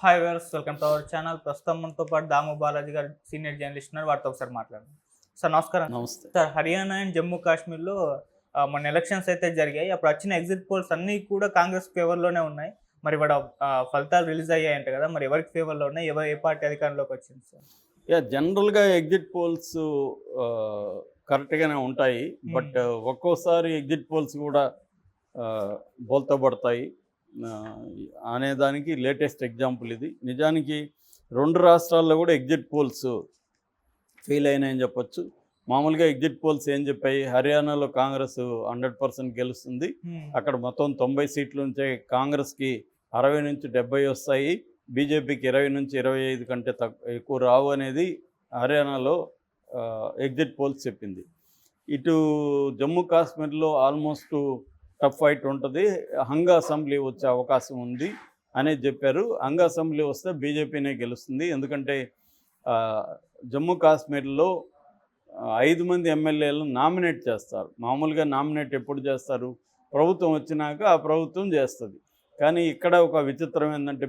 Hi viewers, welcome to our channel. ప్రస్తుతం మనతో పాటు దాము బాలాజీ గారు సీనియర్ జర్నలిస్ట్ ఉన్నారు. వారితో ఒకసారి మాట్లాడండి. సార్ నమస్కారం. నమస్తే. సార్, హర్యానా అండ్ జమ్మూ కాశ్మీర్లో మొన్న ఎలక్షన్స్ అయితే జరిగాయి. అప్పుడు వచ్చిన ఎగ్జిట్ పోల్స్ అన్నీ కూడా కాంగ్రెస్ ఫేవర్లోనే ఉన్నాయి. మరి ఇవాళ ఫలితాలు రిలీజ్ అయ్యాయంట కదా, మరి ఎవరికి ఫేవర్లో ఉన్నాయి, ఏ పార్టీ అధికారంలోకి వచ్చింది సార్? జనరల్‌గా ఎగ్జిట్ పోల్స్ కరెక్ట్‌గానే ఉంటాయి. బట్ ఒక్కోసారి ఎగ్జిట్ పోల్స్ కూడా బోల్తా పడతాయి అనేదానికి లేటెస్ట్ ఎగ్జాంపుల్ ఇది. నిజానికి 2 రాష్ట్రాల్లో కూడా ఎగ్జిట్ పోల్స్ ఫెయిల్ అయినాయని చెప్పొచ్చు. మామూలుగా ఎగ్జిట్ పోల్స్ ఏం చెప్పాయి, హర్యానాలో కాంగ్రెస్ 100% గెలుస్తుంది, అక్కడ మొత్తం 90 సీట్ల నుంచే కాంగ్రెస్కి 60 నుంచి 70 వస్తాయి, బీజేపీకి 20 నుంచి 25 కంటే ఎక్కువ రావు అనేది హర్యానాలో ఎగ్జిట్ పోల్స్ చెప్పింది. ఇటు జమ్మూ కాశ్మీర్లో ఆల్మోస్ట్ టఫ్ ఫైట్ ఉంటుంది, హంగ్ అసెంబ్లీ వచ్చే అవకాశం ఉంది అనేది చెప్పారు. హంగ్ అసెంబ్లీ వస్తే బీజేపీనే గెలుస్తుంది. ఎందుకంటే జమ్మూ కాశ్మీర్లో 5 మంది ఎమ్మెల్యేలను నామినేట్ చేస్తారు. మామూలుగా నామినేట్ ఎప్పుడు చేస్తారు, ప్రభుత్వం వచ్చినాక ఆ ప్రభుత్వం చేస్తుంది. కానీ ఇక్కడ ఒక విచిత్రం ఏంటంటే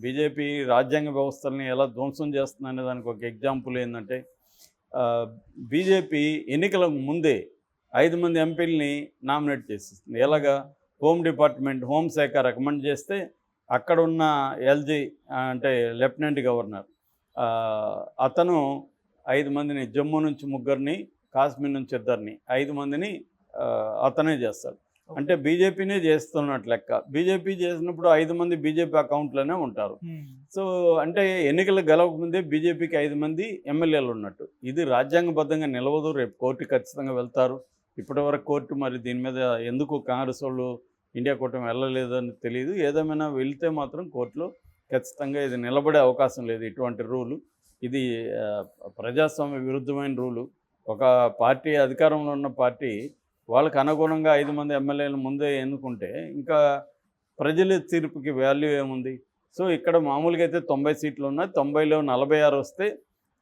బీజేపీ రాజ్యాంగ వ్యవస్థల్ని ఎలా ధ్వంసం చేస్తుందనే దానికి ఒక ఎగ్జాంపుల్ ఏంటంటే, బీజేపీ ఎన్నికల ముందే 5 మంది ఎంపీలని నామినేట్ చేసేస్తుంది. ఎలాగా, హోంశాఖ రికమెండ్ చేస్తే అక్కడున్న ఎల్జీ అంటే లెఫ్టినెంట్ గవర్నర్ అతను 5 మందిని, జమ్మూ నుంచి 3 కాశ్మీర్ నుంచి 2 5 మందిని అతనే చేస్తాడు. అంటే బీజేపీనే చేస్తున్నట్టు లెక్క. బీజేపీ చేసినప్పుడు 5 మంది బీజేపీ అకౌంట్లోనే ఉంటారు. సో అంటే ఎన్నికలు గెలవకముందే బీజేపీకి 5 మంది ఎమ్మెల్యేలు ఉన్నట్టు. ఇది రాజ్యాంగబద్ధంగా నిలవదు. రేపు కోర్టు ఖచ్చితంగా వెళ్తారు. ఇప్పటివరకు కోర్టు మరి దీని మీద ఎందుకు కాంగ్రెస్ వాళ్ళు ఇండియా కూటమి వెళ్ళలేదని తెలియదు. ఏదేమైనా వెళ్తే మాత్రం కోర్టులో ఖచ్చితంగా ఇది నిలబడే అవకాశం లేదు. ఇటువంటి రూలు ఇది ప్రజాస్వామ్య విరుద్ధమైన రూలు. ఒక పార్టీ అధికారంలో ఉన్న పార్టీ వాళ్ళకు అనుగుణంగా 5 మంది ఎమ్మెల్యేలు ముందే ఎన్నుకుంటే ఇంకా ప్రజల తీర్పుకి వాల్యూ ఏముంది? సో ఇక్కడ మామూలుగా అయితే 90 సీట్లు ఉన్నాయి, 90లో 46 వస్తే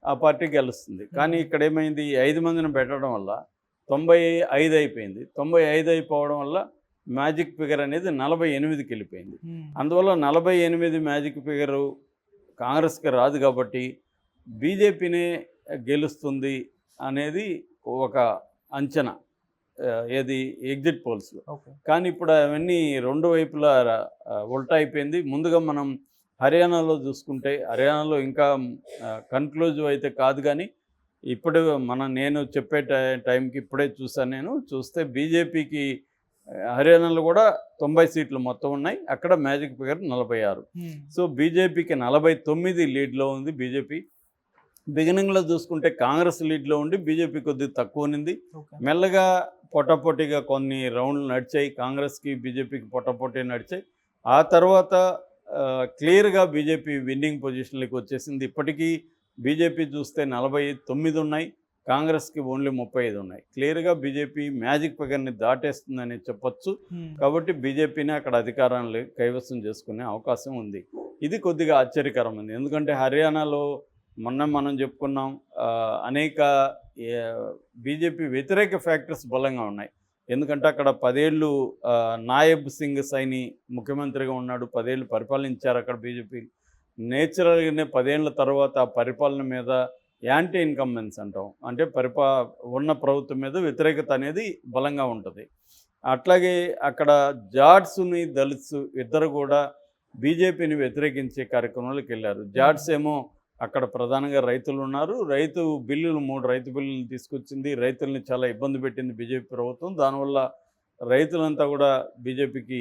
ఆ పార్టీ గెలుస్తుంది. కానీ ఇక్కడ ఏమైంది, 5 మందిని పెట్టడం వల్ల 95 అయిపోయింది. 95 అయిపోవడం వల్ల మ్యాజిక్ ఫిగర్ అనేది 48కి వెళ్ళిపోయింది. అందువల్ల 48 మ్యాజిక్ ఫిగరు కాంగ్రెస్కి రాదు కాబట్టి బీజేపీనే గెలుస్తుంది అనేది ఒక అంచనా, ఏది ఎగ్జిట్ పోల్స్లో. కానీ ఇప్పుడు అవన్నీ 2 వైపులా ఉల్టా అయిపోయింది. ముందుగా మనం హర్యానాలో చూసుకుంటే, హర్యానాలో ఇంకా కన్క్లూజివ్ అయితే కాదు, కానీ ఇప్పుడు నేను చెప్పే టైంకి ఇప్పుడే చూసాను. చూస్తే బీజేపీకి హర్యానాలో కూడా 90 సీట్లు మొత్తం ఉన్నాయి, అక్కడ మ్యాజిక్ ఫిగర్ 46. సో బీజేపీకి 49 లీడ్లో ఉంది. బీజేపీ బిగినింగ్లో చూసుకుంటే కాంగ్రెస్ లీడ్లో ఉండి బీజేపీ కొద్దిగా తక్కువ ఉంది. మెల్లగా పొట్టపోటీగా కొన్ని రౌండ్లు నడిచాయి, కాంగ్రెస్కి బీజేపీకి పొట్టపోటీ నడిచాయి. ఆ తర్వాత క్లియర్గా బీజేపీ విన్నింగ్ పొజిషన్లోకి వచ్చేసింది. ఇప్పటికీ బీజేపీ చూస్తే 49 ఉన్నాయి, కాంగ్రెస్కి ఓన్లీ 35 ఉన్నాయి. క్లియర్గా బీజేపీ మ్యాజిక్ ఫిగర్ని దాటేస్తుందని చెప్పొచ్చు. కాబట్టి బీజేపీని అక్కడ అధికారాన్ని కైవసం చేసుకునే అవకాశం ఉంది. ఇది కొద్దిగా ఆశ్చర్యకరమైంది. ఎందుకంటే హర్యానాలో మనం చెప్పుకున్నాం, అనేక బీజేపీ వ్యతిరేక ఫ్యాక్టర్స్ బలంగా ఉన్నాయి. ఎందుకంటే అక్కడ 10 ఏళ్ళు నాయబ్ సింగ్ సైని ముఖ్యమంత్రిగా ఉన్నాడు, 10 ఏళ్ళు పరిపాలించారు అక్కడ బీజేపీ. నేచురల్గానే 10 ఏళ్ళ తర్వాత ఆ పరిపాలన మీద యాంటీ ఇన్కంబెన్స్ అంటాం, అంటే ఉన్న ప్రభుత్వం మీద వ్యతిరేకత అనేది బలంగా ఉంటుంది. అట్లాగే అక్కడ జాట్స్ని దళిత్స్ ఇద్దరు కూడా బీజేపీని వ్యతిరేకించే కార్యక్రమాలకు వెళ్ళారు. జాట్స్ ఏమో అక్కడ ప్రధానంగా రైతులు ఉన్నారు, రైతు బిల్లులు 3 రైతు బిల్లులు తీసుకొచ్చింది, రైతుల్ని చాలా ఇబ్బంది పెట్టింది బీజేపీ ప్రభుత్వం. దానివల్ల రైతులంతా కూడా బీజేపీకి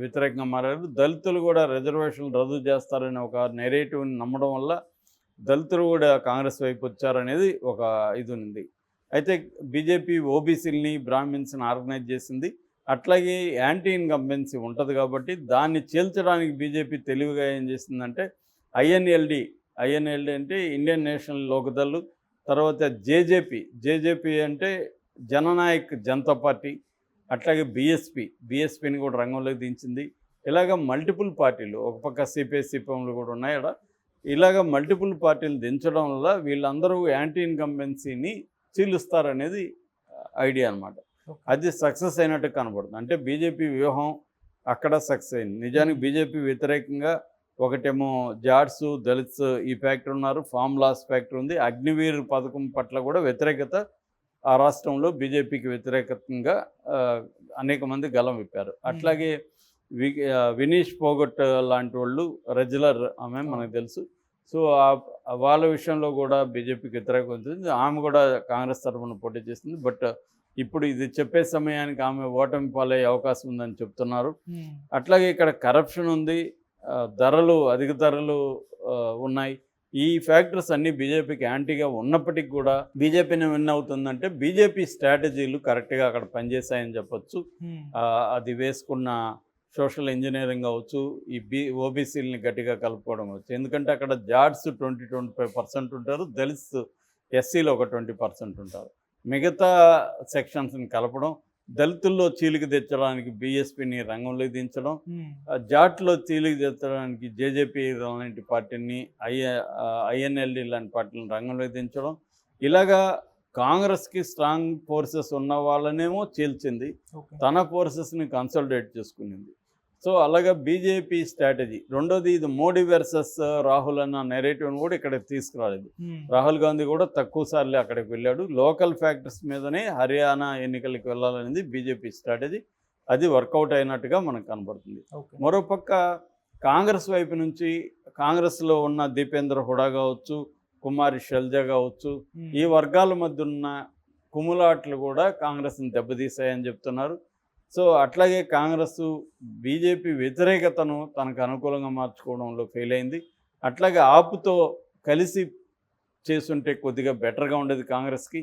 వ్యతిరేకంగా మారారు. దళితులు కూడా రిజర్వేషన్లు రద్దు చేస్తారనే ఒక నెరేటివ్ని నమ్మడం వల్ల దళితులు కూడా కాంగ్రెస్ వైపు వచ్చారనేది ఒక ఇది ఉంది. అయితే బీజేపీ ఓబీసీలని, బ్రాహ్మిన్స్ని ఆర్గనైజ్ చేసింది. అట్లాగే యాంటీ ఇన్కంబెన్సీ ఉంటుంది కాబట్టి దాన్ని చీల్చడానికి బీజేపీ తెలివిగా ఏం చేసిందంటే ఐఎన్ఎల్డి అంటే ఇండియన్ నేషనల్ లోక్దళ్, తర్వాత జేజేపీ అంటే జననాయక్ జనతా పార్టీ, అట్లాగే బీఎస్పీని కూడా రంగంలోకి దించింది. ఇలాగ మల్టిపుల్ పార్టీలు, ఒక పక్క సిపిఎంలు కూడా ఉన్నాయి అక్కడ. ఇలాగ మల్టిపుల్ పార్టీలు దించడం వల్ల వీళ్ళందరూ యాంటీ ఇన్కంబెన్సీని చీలుస్తారనేది ఐడియా అనమాట. అది సక్సెస్ అయినట్టు కనబడుతుంది. అంటే బీజేపీ వ్యూహం అక్కడ సక్సెస్ అయింది. నిజానికి బీజేపీ వ్యతిరేకంగా ఒకటేమో జాడ్స్, దళిత్స్ ఈ ఫ్యాక్టరీ ఉన్నారు, ఫామ్ లాస్ ఫ్యాక్టరీ ఉంది. అగ్నివీర్ పథకం పట్ల కూడా వ్యతిరేకత ఆ రాష్ట్రంలో బీజేపీకి వ్యతిరేకంగా అనేక మంది గలం విప్పారు. అట్లాగే వినీష్ పోగొట్ లాంటి వాళ్ళు, రెగ్యులర్ ఆమె మనకు తెలుసు. సో వాళ్ళ విషయంలో కూడా బీజేపీకి వ్యతిరేకం ఉంటుంది. ఆమె కూడా కాంగ్రెస్ తరఫున పోటీ చేస్తుంది. బట్ ఇప్పుడు ఇది చెప్పే సమయానికి ఆమె ఓటమి పాలయ్యే అవకాశం ఉందని చెప్తున్నారు. అట్లాగే ఇక్కడ కరప్షన్ ఉంది, అధిక ధరలు ఉన్నాయి. ఈ ఫ్యాక్టర్స్ అన్నీ బీజేపీకి యాంటీగా ఉన్నప్పటికీ కూడా బీజేపీని విన్ అవుతుందంటే బీజేపీ స్ట్రాటజీలు కరెక్ట్గా అక్కడ పనిచేశాయని చెప్పొచ్చు. అది వేసుకున్న సోషల్ ఇంజనీరింగ్ అవ్వచ్చు, ఈ ఓబీసీలని గట్టిగా కలుపుకోవడం అవచ్చు. ఎందుకంటే అక్కడ జాడ్స్ 20-25% ఉంటారు, దళిత్స్ ఎస్సీలో ఒక 20% ఉంటారు. మిగతా సెక్షన్స్ని కలపడం, దళితుల్లో చీలిక తెచ్చడానికి బీఎస్పీని రంగంలోకి దించడం, జాట్లో చీలిక తెచ్చడానికి జేజేపీ లాంటి పార్టీని, ఐఎన్ఎల్డి లాంటి పార్టీలను రంగంలోకి దించడం, ఇలాగా కాంగ్రెస్కి స్ట్రాంగ్ ఫోర్సెస్ ఉన్న వాళ్ళనేమో చీల్చింది, తన ఫోర్సెస్ని కన్సల్టేట్ చేసుకునింది. సో అలాగా బీజేపీ స్ట్రాటజీ. రెండోది, ఇది మోడీ వర్సెస్ రాహుల్ అన్న నెరేటివ్ని కూడా ఇక్కడ తీసుకురాలేదు. రాహుల్ గాంధీ కూడా తక్కువ సార్లు అక్కడికి వెళ్ళాడు. లోకల్ ఫ్యాక్టర్స్ మీదనే హర్యానా ఎన్నికలకు వెళ్ళాలనేది బీజేపీ స్ట్రాటజీ. అది వర్కౌట్ అయినట్టుగా మనకు కనబడుతుంది. మరోపక్క కాంగ్రెస్ వైపు నుంచి కాంగ్రెస్లో ఉన్న దీపేంద్ర హుడా కావచ్చు, కుమారి షెల్జా కావచ్చు, ఈ వర్గాల మధ్య ఉన్న కుములాట్లు కూడా కాంగ్రెస్ని దెబ్బతీసాయని చెప్తున్నారు. సో అట్లాగే కాంగ్రెస్ బీజేపీ వ్యతిరేకతను తనకు అనుకూలంగా మార్చుకోవడంలో ఫెయిల్ అయింది. అట్లాగే ఆపుతో కలిసి చేస్తుంటే కొద్దిగా బెటర్గా ఉండేది కాంగ్రెస్కి.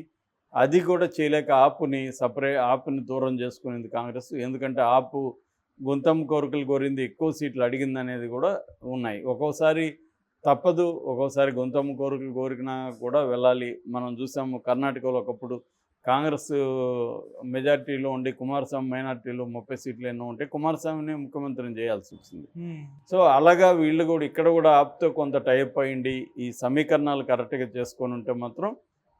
అది కూడా చేయలేక ఆపుని దూరం చేసుకునేది కాంగ్రెస్. ఎందుకంటే ఆపు గుంతమ్మ కోరికలు కోరింది, ఎక్కువ సీట్లు అడిగింది అనేది కూడా ఉన్నాయి. ఒక్కోసారి తప్పదు, ఒక్కోసారి గుంతమ్మ కోరికలు కోరికినా కూడా వెళ్ళాలి. మనం చూసాము కర్ణాటకలో ఒకప్పుడు కాంగ్రెస్ మెజార్టీలో ఉండి కుమారస్వామి మైనార్టీలో 30 సీట్లు ఎన్నో ఉంటే కుమారస్వామిని ముఖ్యమంత్రిని చేయాల్సి వచ్చింది. సో అలాగా వీళ్ళు కూడా ఇక్కడ కూడా ఆప్తో కొంత టైప్ అయ్యింది. ఈ సమీకరణాలు కరెక్ట్గా చేసుకొని ఉంటే మాత్రం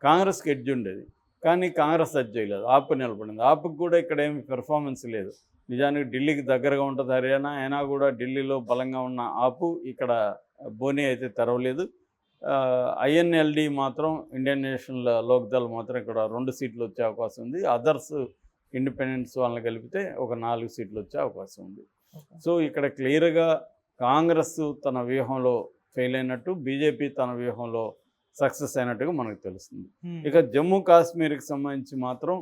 కాంగ్రెస్కి ఎడ్జ్ ఉండేది. కానీ కాంగ్రెస్ అది చేయలేదు, ఆపు నిలబడింది. ఆపుకి కూడా ఇక్కడ ఏమి పెర్ఫార్మెన్స్ లేదు. నిజానికి ఢిల్లీకి దగ్గరగా ఉంటుంది హర్యానా, అయినా కూడా ఢిల్లీలో బలంగా ఉన్న ఆపు ఇక్కడ బోనీ అయితే తెరవలేదు. ఐఎన్ఎల్డి మాత్రం, ఇండియన్ నేషనల్ లోక్దళ్ మాత్రం ఇక్కడ 2 సీట్లు వచ్చే అవకాశం ఉంది. అదర్స్ ఇండిపెండెన్స్ వాళ్ళని కలిపితే ఒక 4 సీట్లు వచ్చే అవకాశం ఉంది. సో ఇక్కడ క్లియర్గా కాంగ్రెస్ తన వ్యూహంలో ఫెయిల్ అయినట్టు, బీజేపీ తన వ్యూహంలో సక్సెస్ అయినట్టుగా మనకు తెలుస్తుంది. ఇక జమ్మూ కాశ్మీర్కి సంబంధించి మాత్రం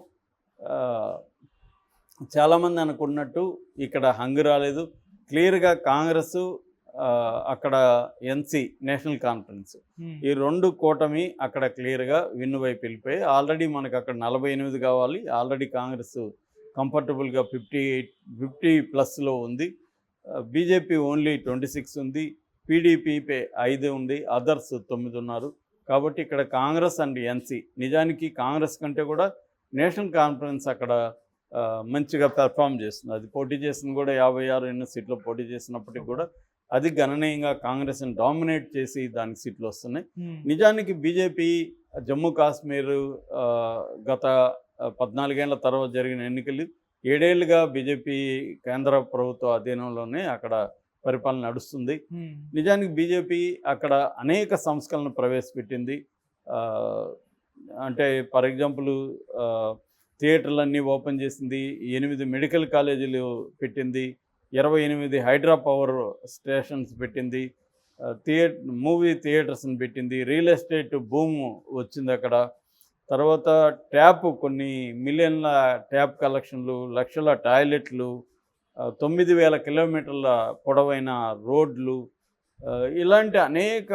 చాలామంది అనుకున్నట్టు ఇక్కడ హంగు రాలేదు. క్లియర్గా కాంగ్రెస్, అక్కడ ఎన్సీ నేషనల్ కాన్ఫరెన్స్, ఈ 2 కూటమి అక్కడ క్లియర్గా విన్ను వైపు వెళ్ళిపోయి ఆల్రెడీ మనకు అక్కడ 48 కావాలి. ఆల్రెడీ కాంగ్రెస్ కంఫర్టబుల్గా 50+ ఉంది. బీజేపీ ఓన్లీ 26 ఉంది. పీడీపీ 5 ఉంది. అదర్స్ 9 ఉన్నారు. కాబట్టి ఇక్కడ కాంగ్రెస్ అండ్ ఎన్సీ, నిజానికి కాంగ్రెస్ కంటే కూడా నేషనల్ కాన్ఫరెన్స్ అక్కడ మంచిగా పెర్ఫామ్ చేస్తుంది. అది పోటీ చేసింది కూడా 56 ఎన్నో సీట్లో పోటీ చేసినప్పటికి కూడా అది గణనీయంగా కాంగ్రెస్ని డామినేట్ చేసి దానికి సీట్లు వస్తున్నాయి. నిజానికి బీజేపీ జమ్మూ కాశ్మీర్ గత 14 ఏళ్ల తర్వాత జరిగిన ఎన్నికలు 7 ఏళ్ళుగా బీజేపీ కేంద్ర ప్రభుత్వ అధీనంలోనే అక్కడ పరిపాలన నడుస్తుంది. నిజానికి బీజేపీ అక్కడ అనేక సంస్కరణలు ప్రవేశపెట్టింది. అంటే ఫర్ ఎగ్జాంపుల్ థియేటర్లన్నీ ఓపెన్ చేసింది, 8 మెడికల్ కాలేజీలు పెట్టింది, 28 హైడ్రా పవర్ స్టేషన్స్ పెట్టింది, మూవీ థియేటర్స్ని పెట్టింది, రియల్ ఎస్టేట్ భూమ్ వచ్చింది అక్కడ. తర్వాత కొన్ని మిలియన్ల ట్యాప్ కలెక్షన్లు, లక్షల టాయిలెట్లు, 9,000 కిలోమీటర్ల పొడవైన రోడ్లు, ఇలాంటి అనేక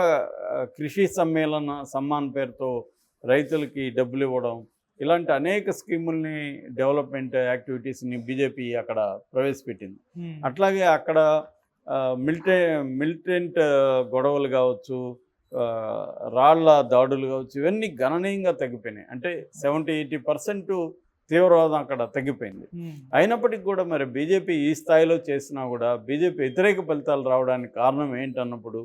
కృషి సమ్మాన్ పేరుతో రైతులకి డబ్బులు ఇవ్వడం, ఇలాంటి అనేక స్కీముల్ని, డెవలప్మెంట్ యాక్టివిటీస్ని బీజేపీ అక్కడ ప్రవేశపెట్టింది. అట్లాగే అక్కడ మిలిటెంట్ గొడవలు కావచ్చు, రాళ్ల దాడులు కావచ్చు, ఇవన్నీ గణనీయంగా తగ్గిపోయినాయి. అంటే 70-80% తీవ్రవాదం అక్కడ తగ్గిపోయింది. అయినప్పటికీ కూడా మరి బీజేపీ ఈ స్థాయిలో చేసినా కూడా బీజేపీ వ్యతిరేక ఫలితాలు రావడానికి కారణం ఏంటన్నప్పుడు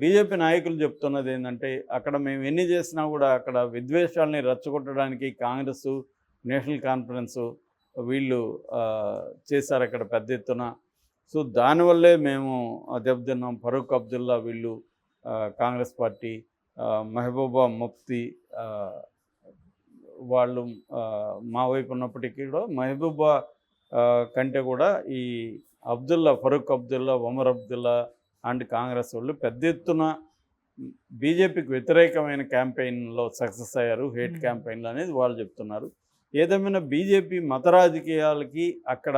బీజేపీ నాయకులు చెప్తున్నది ఏంటంటే, అక్కడ మేము ఎన్ని చేసినా కూడా అక్కడ విద్వేషాలని రెచ్చగొట్టడానికి కాంగ్రెస్, నేషనల్ కాన్ఫరెన్స్ వీళ్ళు చేశారు అక్కడ పెద్ద ఎత్తున. సో దానివల్లే మేము దెబ్బతిన్నాం. ఫరూక్ అబ్దుల్లా వీళ్ళు కాంగ్రెస్ పార్టీ, మెహబూబా ముఫ్తీ వాళ్ళు మా వైపు ఉన్నప్పటికీ కూడా మెహబూబా కంటే కూడా ఈ ఫరూక్ అబ్దుల్లా, ఒమర్ అబ్దుల్లా అండ్ కాంగ్రెస్ వాళ్ళు పెద్ద ఎత్తున బీజేపీకి వ్యతిరేకమైన క్యాంపెయిన్లో సక్సెస్ అయ్యారు, హేట్ క్యాంపెయిన్లు అనేది వాళ్ళు చెప్తున్నారు. ఏదేమైనా బీజేపీ మత రాజకీయాలకి అక్కడ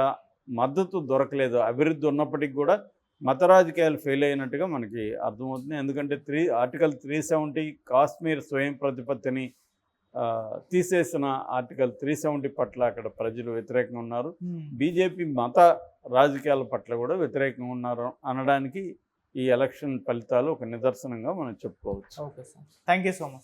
మద్దతు దొరకలేదు. అభివృద్ధి ఉన్నప్పటికీ కూడా మత రాజకీయాలు ఫెయిల్ అయినట్టుగా మనకి అర్థమవుతుంది. ఎందుకంటే ఆర్టికల్ 370 కాశ్మీర్ స్వయం ప్రతిపత్తిని తీసేసిన ఆర్టికల్ 370 పట్ల అక్కడ ప్రజలు వ్యతిరేకంగా ఉన్నారు. బీజేపీ మత రాజకీయాల పట్ల కూడా వ్యతిరేకంగా ఉన్నారు అనడానికి ఈ ఎలక్షన్ ఫలితాలు ఒక నిదర్శనంగా మనం చెప్పుకోవచ్చు. Okay sir, thank you so much.